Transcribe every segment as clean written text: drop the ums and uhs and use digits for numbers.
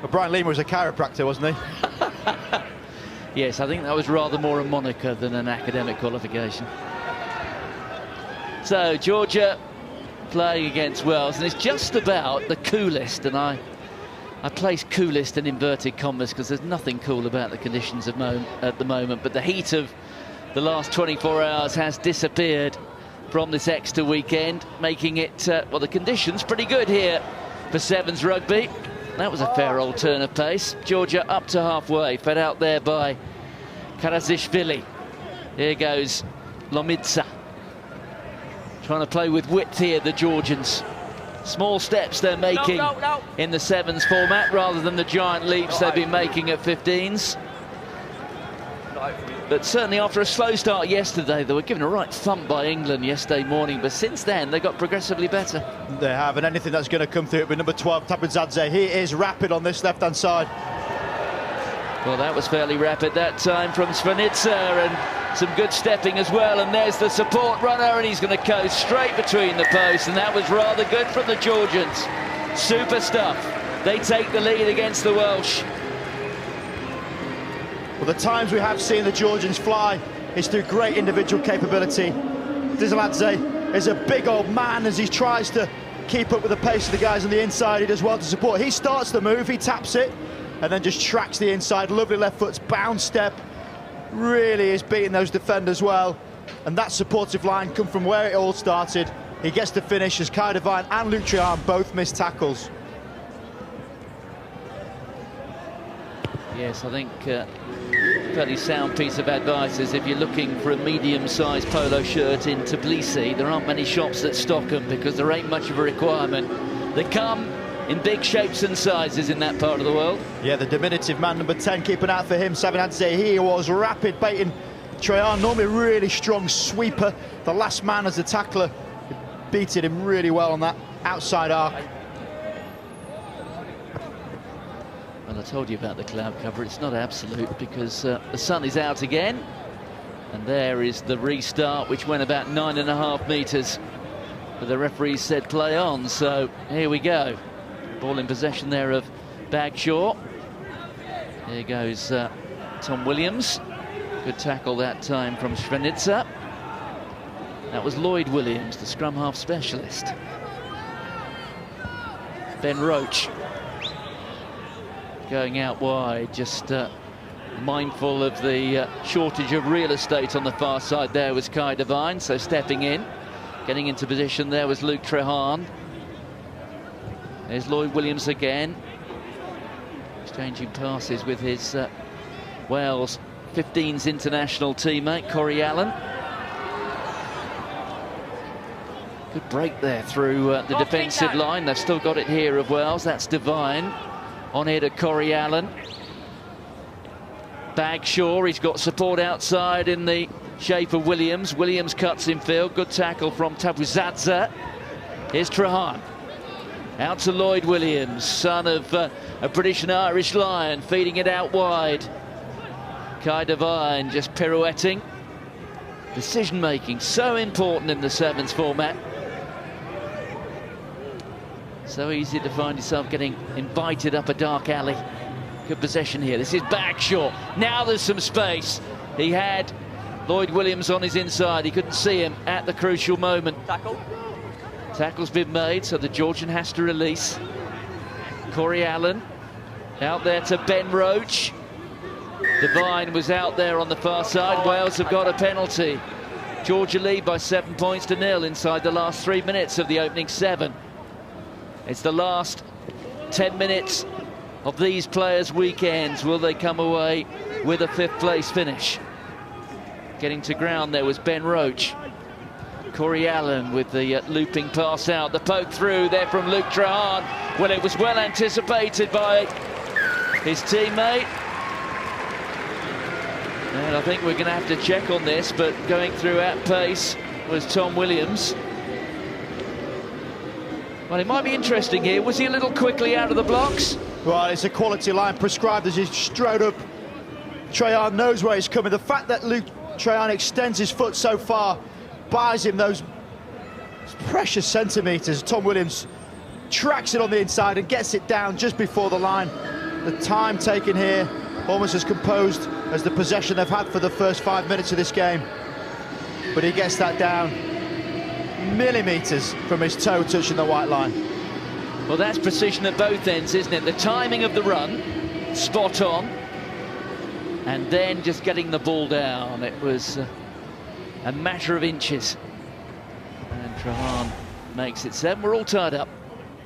Well, Brian Lima was a chiropractor, wasn't he? Yes, I think that was rather more a moniker than an academic qualification. So Georgia playing against Wales, and it's just about the coolest, and I place coolest in inverted commas because there's nothing cool about the conditions at the moment, but the heat of the last 24 hours has disappeared from this Exeter weekend, making it, well, the conditions pretty good here for Sevens rugby. That was a fair old turn of pace. Georgia up to halfway, fed out there by Karazishvili. Here goes Lomidza. Trying to play with width here, the Georgians. Small steps they're making in the Sevens format rather than the giant leaps they've been making at 15s. But certainly after a slow start yesterday, they were given a right thump by England yesterday morning, but since then they got progressively better. They have, and anything that's going to come through it with number 12, Tabuzadze. He is rapid on this left-hand side. Well, that was fairly rapid that time from Svanitsa, and some good stepping as well, and there's the support runner, and he's going to go straight between the posts, and that was rather good from the Georgians. Super stuff. They take the lead against the Welsh. Well, the times we have seen the Georgians fly is through great individual capability. Dizaladze is a big old man as he tries to keep up with the pace of the guys on the inside. He does well to support. He starts the move, he taps it, and then just tracks the inside. Lovely left foot's bounce step. Really is beating those defenders well. And that supportive line come from where it all started. He gets to finish as Kai Devine and Luke Treharne both miss tackles. Yes, I think fairly sound piece of advice is if you're looking for a medium-sized polo shirt in Tbilisi, there aren't many shops that stock them because there ain't much of a requirement. They come in big shapes and sizes in that part of the world. Yeah, the diminutive man, number 10, keeping out for him. Savinadze, he was rapid, baiting Treharne, normally a really strong sweeper. The last man as a tackler, beated him really well on that outside arc. Well, I told you about the cloud cover. It's not absolute because the sun is out again. And there is the restart, which went about 9.5 metres. But the referee said play on, so here we go. Ball in possession there of Bagshaw. Here goes Tom Williams. Good tackle that time from Svanitsa. That was Lloyd Williams, the scrum half specialist. Ben Roach going out wide, just mindful of the shortage of real estate on the far side. There was Kai Devine, so stepping in. Getting into position there was Luke Treharne. There's Lloyd Williams again. Exchanging passes with his Wales 15s international teammate, Corey Allen. Good break there through the defensive line. They've still got it here of Wales. That's Devine. On here to Corey Allen. Bagshaw, he's got support outside in the shape of Williams. Williams cuts in field. Good tackle from Tabuzadze. Here's Treharne. Out to Lloyd Williams, son of a British and Irish lion, feeding it out wide. Kai Devine just pirouetting. Decision-making, so important in the Sevens format. So easy to find yourself getting invited up a dark alley. Good possession here. This is Bagshaw. Now there's some space. He had Lloyd Williams on his inside. He couldn't see him at the crucial moment. Tackle's been made, so the Georgian has to release. Corey Allen out there to Ben Roach. Devine was out there on the far side. Wales have got a penalty. Georgia lead by 7 points to 0 inside the last 3 minutes of the opening 7. It's the last 10 minutes of these players' weekends. Will they come away with a 5th place finish? Getting to ground there was Ben Roach. Corey Allen with the looping pass out. The poke through there from Luke Treharne. Well, it was well anticipated by his teammate. And I think we're going to have to check on this, but going through at pace was Tom Williams. Well, it might be interesting here. Was he a little quickly out of the blocks? Well, it's a quality line prescribed as he's straight up. Treharne knows where he's coming. The fact that Luke Treharne extends his foot so far buys him those precious centimetres. Tom Williams tracks it on the inside and gets it down just before the line. The time taken here, almost as composed as the possession they've had for the first 5 minutes of this game. But he gets that down millimetres from his toe touching the white line. Well, that's precision at both ends, isn't it? The timing of the run, spot on, and then just getting the ball down. It was a matter of inches. And Trahan makes it 7. We're all tied up.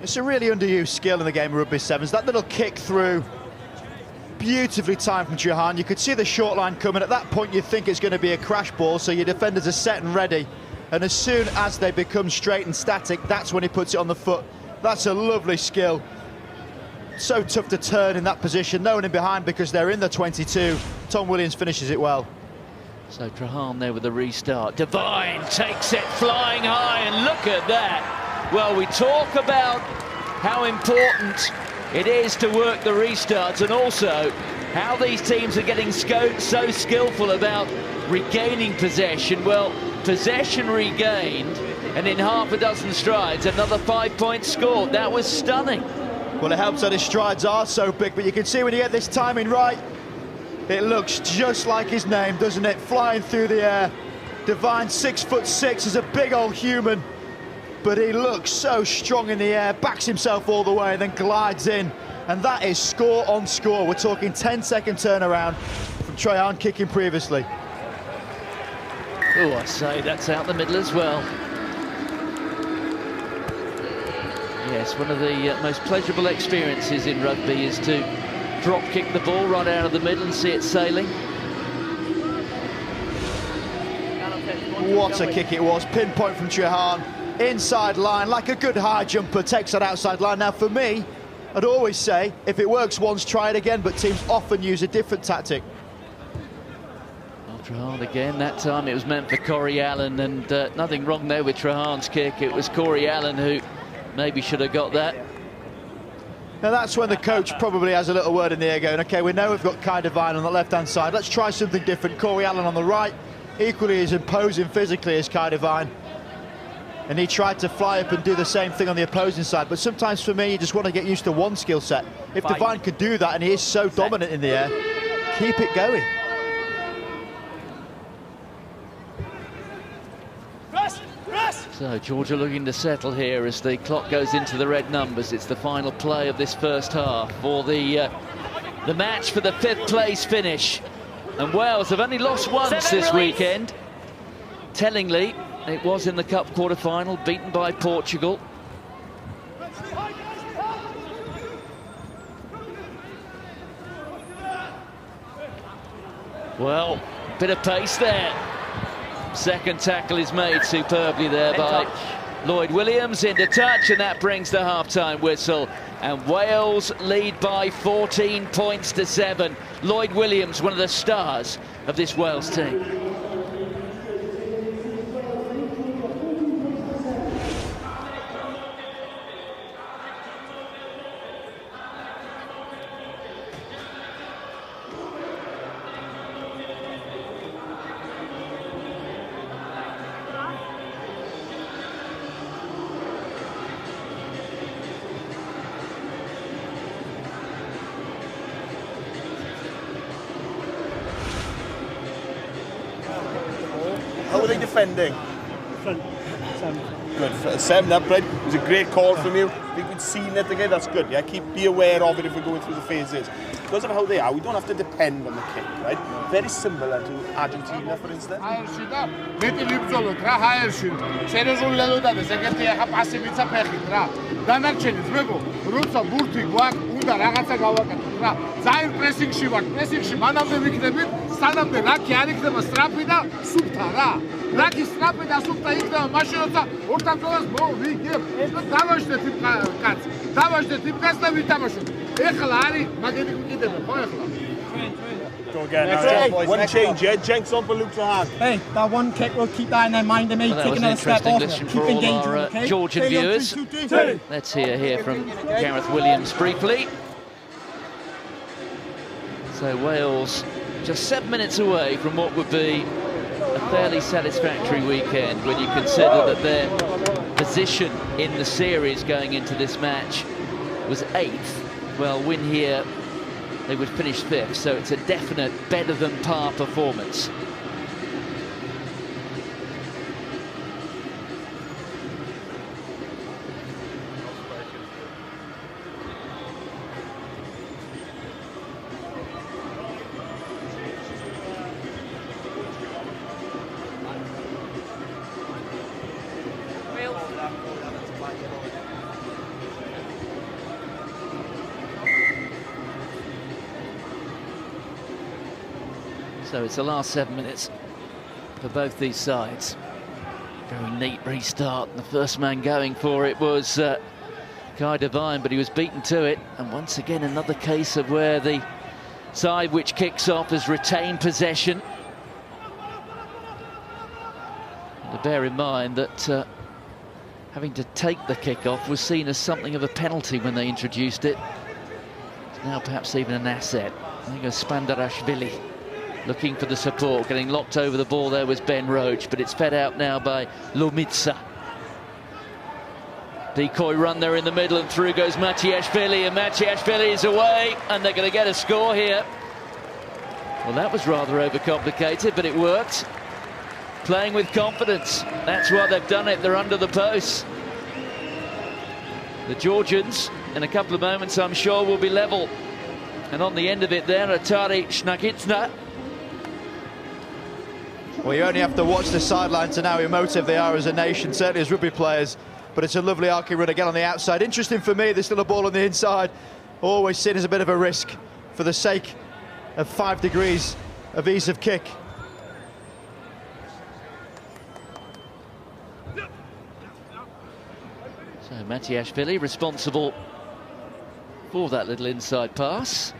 It's a really underused skill in the game of rugby sevens. That little kick through, beautifully timed from Georgian. You could see the short line coming. At that point, you think it's going to be a crash ball, so your defenders are set and ready. And as soon as they become straight and static, that's when he puts it on the foot. That's a lovely skill. So tough to turn in that position. No one in behind because they're in the 22. Tom Williams finishes it well. So Trahan there with the restart. Devine takes it flying high, and look at that. Well, we talk about how important it is to work the restarts, and also how these teams are getting so skillful about regaining possession. Well, possession regained, and in half a dozen strides, another 5 points scored. That was stunning. Well, it helps that his strides are so big, but you can see when you get this timing right, it looks just like his name, doesn't it? Flying through the air. Devine, 6'6", is a big old human, but he looks so strong in the air, backs himself all the way, then glides in. And that is score on score. We're talking 10-second turnaround from Trahan kicking previously. Oh, I say, that's out the middle as well. Yes, one of the most pleasurable experiences in rugby is to drop kick the ball right out of the middle and see it sailing. What a kick it was. Pinpoint from Trahan. Inside line, like a good high jumper, takes that outside line. Now, for me, I'd always say, if it works once, try it again, but teams often use a different tactic. Trahan again, that time it was meant for Corey Allen, and nothing wrong there with Trahan's kick. It was Corey Allen who maybe should have got that. Now that's when the coach probably has a little word in the air going, okay, we know we've got Kai Devine on the left-hand side, let's try something different. Corey Allen on the right, equally as imposing physically as Kai Devine. And he tried to fly up and do the same thing on the opposing side, but sometimes for me, you just want to get used to one skill set. If Devine could do that, and he is so dominant in the air, keep it going. So Georgia looking to settle here as the clock goes into the red numbers. It's the final play of this first half for the match for the 5th place finish. And Wales have only lost once this weekend. Tellingly, it was in the Cup quarter-final, beaten by Portugal. Well, bit of pace there. Second tackle is made superbly there by Lloyd Williams into touch, and that brings the half-time whistle. And Wales lead by 14 points to 7. Lloyd Williams, one of the stars of this Wales team. How are they defending? Front, 7. Good, 7 up, right? It was a great call from you. I think we'd seen it again, that's good. Yeah, be aware of it if we're going through the phases. Because of how they are, we don't have to depend on the kick, right? Very similar to Argentina, for instance. სანამდე რაკი არ იქნება სტრაფი და სუფთა რა. რაკი სტრაფი და სუფთა იქნება მაშინ როცა ორთაბრძოლას მოვიგებ. დავაშნეთ იმ კაცს. დავაშნეთ იმ კაცს და ვითამაშოთ. ეხლა არის მაგები გვიკიდება, ხო ეხლა? Go again. One change, yeah? Jenks on for Luke Trahan. Hey, that one kick will keep that in their mind and maybe Well, take that was another step off. interesting Keep for all engaging, our okay? Georgian Stay on viewers. 3, 2, 2. Let's hear from Gareth Williams briefly. So Wales just 7 minutes away from what would be a fairly satisfactory weekend when you consider that their position in the series going into this match was 8th. Well, win here they would finish 5th, so it's a definite better than par performance. So it's the last 7 minutes for both these sides. Very neat restart. The first man going for it was Kai Devine, but he was beaten to it. And once again, another case of where the side which kicks off has retained possession. And to bear in mind that having to take the kick-off was seen as something of a penalty when they introduced it. It's now perhaps even an asset. There goes Spandarashvili, looking for the support. Getting locked over the ball there was Ben Roach, but it's fed out now by Lomitsa. Decoy run there in the middle, and through goes Matiashvili, and Matiashvili is away, and they're going to get a score here. Well, that was rather overcomplicated, but it worked. Playing with confidence. That's why they've done it. They're under the posts. The Georgians, in a couple of moments, I'm sure, will be level. And on the end of it there, Atari Shnagitsna. Well, you only have to watch the sideline to know how emotive they are as a nation, certainly as rugby players. But it's a lovely arcing run again on the outside. Interesting for me, there's still a ball on the inside. Always seen as a bit of a risk for the sake of 5 degrees of ease of kick. So Matiashvili responsible for that little inside pass.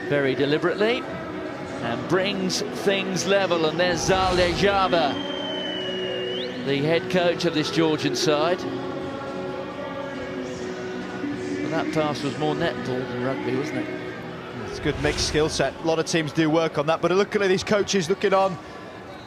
Very deliberately. And brings things level, and there's Zalejava, the head coach of this Georgian side. Well, that pass was more netball than rugby, wasn't it? It's a good mixed skill set. A lot of teams do work on that, but looking at these coaches looking on,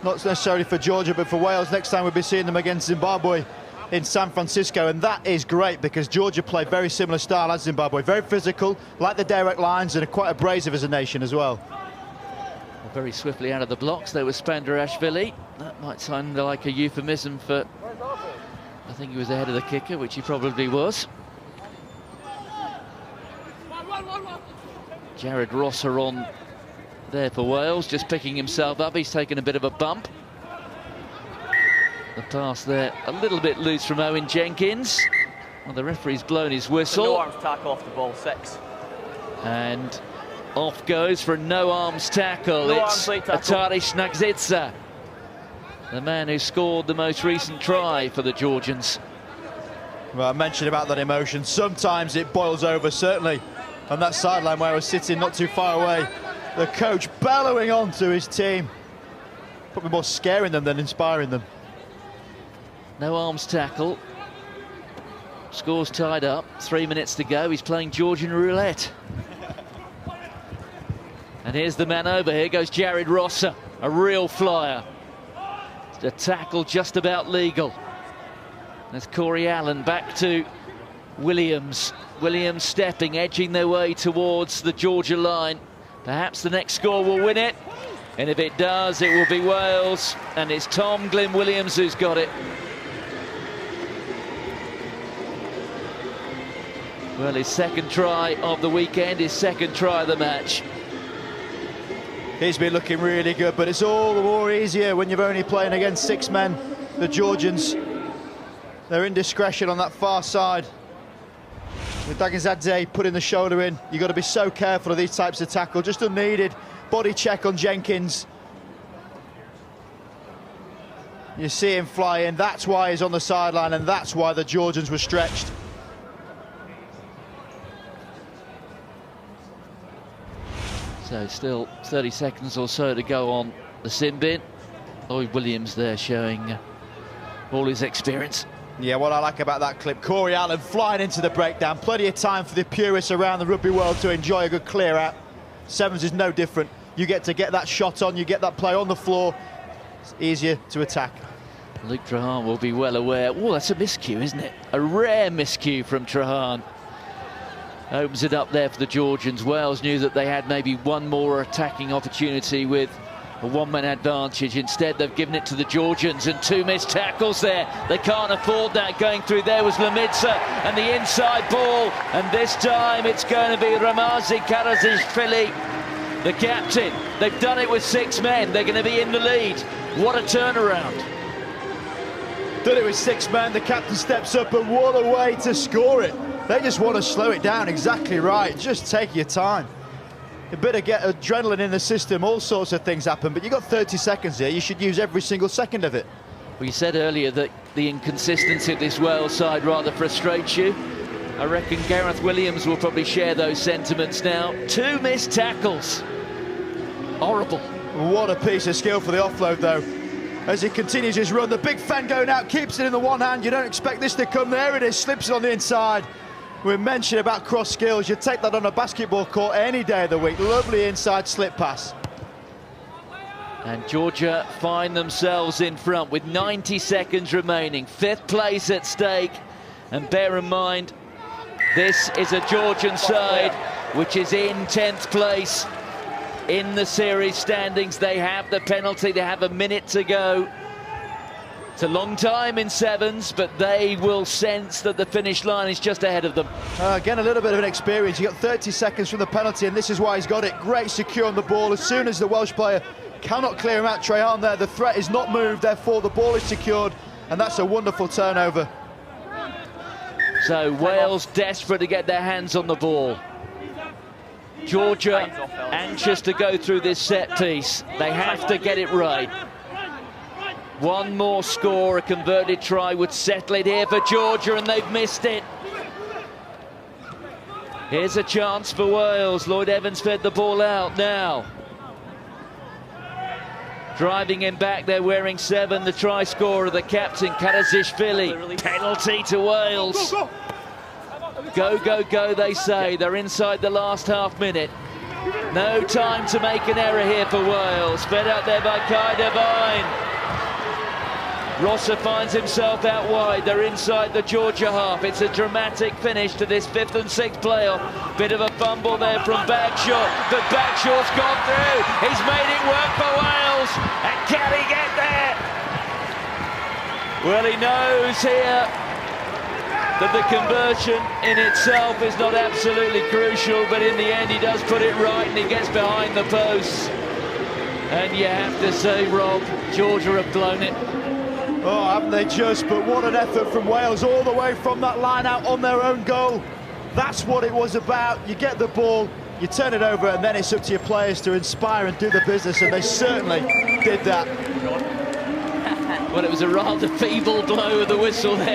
not necessarily for Georgia, but for Wales. Next time we'll be seeing them against Zimbabwe in San Francisco, and that is great because Georgia play very similar style as Zimbabwe. Very physical, like the direct lines, and are quite abrasive as a nation as well. Very swiftly out of the blocks, there was Spandarashvili. That might sound like a euphemism for, I think he was ahead of the kicker, which he probably was. Jared Rosser on there for Wales, just picking himself up. He's taken a bit of a bump. The pass there a little bit loose from Owen Jenkins. Well, the referee's blown his whistle. No arms tackle off the ball, 6. And off goes for a no-arms tackle. It's Atari Shnagzitsa, the man who scored the most recent try for the Georgians. Well, I mentioned about that emotion. Sometimes it boils over, certainly on that sideline where I was sitting not too far away. The coach bellowing on to his team. Probably more scaring them than inspiring them. No arms tackle. Score's tied up. 3 minutes to go. He's playing Georgian roulette. And here's the man over. Here goes Jared Rosser, a real flyer. A tackle just about legal. There's Corey Allen back to Williams. Williams stepping, edging their way towards the Georgia line. Perhaps the next score will win it. And if it does, it will be Wales. And it's Tom Glyn Williams who's got it. Well, his second try of the weekend, his second try of the match. He's been looking really good, but it's all the more easier when you're only playing against 6 men. The Georgians, their indiscretion on that far side. With Dagazadze putting the shoulder in, you've got to be so careful of these types of tackle. Just unneeded body check on Jenkins. You see him fly in, that's why he's on the sideline, and that's why the Georgians were stretched. So still 30 seconds or so to go on the sin bin. Lloyd Williams there showing all his experience. Yeah, what I like about that clip, Corey Allen flying into the breakdown. Plenty of time for the purists around the rugby world to enjoy a good clear out. 7's is no different. You get to get that shot on, you get that play on the floor. It's easier to attack. Luke Trahan will be well aware. Oh, that's a miscue, isn't it? A rare miscue from Trahan. Opens it up there for the Georgians. Wales knew that they had maybe one more attacking opportunity with a one-man advantage. Instead, they've given it to the Georgians, and 2 missed tackles there. They can't afford that. Going through there was Lamidza and the inside ball, and this time it's going to be Ramazi Karazishvili, the captain. They've done it with 6 men. They're going to be in the lead. What a turnaround. Done it with 6 men. The captain steps up, and what a way to score it. They just want to slow it down. Exactly right. Just take your time. A bit of adrenaline in the system, all sorts of things happen, but you've got 30 seconds here. You should use every single second of it. We said earlier that the inconsistency of this Wales side rather frustrates you. I reckon Gareth Williams will probably share those sentiments now. 2 missed tackles. Horrible. What a piece of skill for the offload, though. As he continues his run, the big fen going out, keeps it in the one hand. You don't expect this to come. There it is, slips it on the inside. We mentioned about cross skills. You take that on a basketball court any day of the week. Lovely inside slip pass. And Georgia find themselves in front with 90 seconds remaining. 5th place at stake. And bear in mind, this is a Georgian side which is in 10th place in the series standings. They have the penalty. They have a minute to go. It's a long time in 7's, but they will sense that the finish line is just ahead of them. Again, a little bit of an experience. You got 30 seconds from the penalty, and this is why he's got it. Great secure on the ball. As soon as the Welsh player cannot clear him out, Trajan there, the threat is not moved, therefore the ball is secured, and that's a wonderful turnover. So Wales desperate to get their hands on the ball. Georgia anxious to go through this set piece. They have to get it right. One more score, a converted try would settle it here for Georgia, and they've missed it. Here's a chance for Wales. Lloyd Evans fed the ball out now. Driving him back, they're wearing 7, the try scorer, the captain, Karazishvili. Penalty to Wales. Go, go, go, they say. They're inside the last half minute. No time to make an error here for Wales. Fed out there by Kai Devine. Rosser finds himself out wide. They're inside the Georgia half. It's a dramatic finish to this 5th and 6th playoff. Bit of a fumble there from Bagshaw, but Bagshaw's gone through. He's made it work for Wales, and can he get there? Well, he knows here that the conversion in itself is not absolutely crucial, but in the end he does put it right, and he gets behind the posts. And you have to say, Rob, Georgia have blown it. Oh, haven't they just? But what an effort from Wales, all the way from that line out on their own goal. That's what it was about. You get the ball, you turn it over, and then it's up to your players to inspire and do the business, and they certainly did that. Well, it was a rather feeble blow of the whistle there.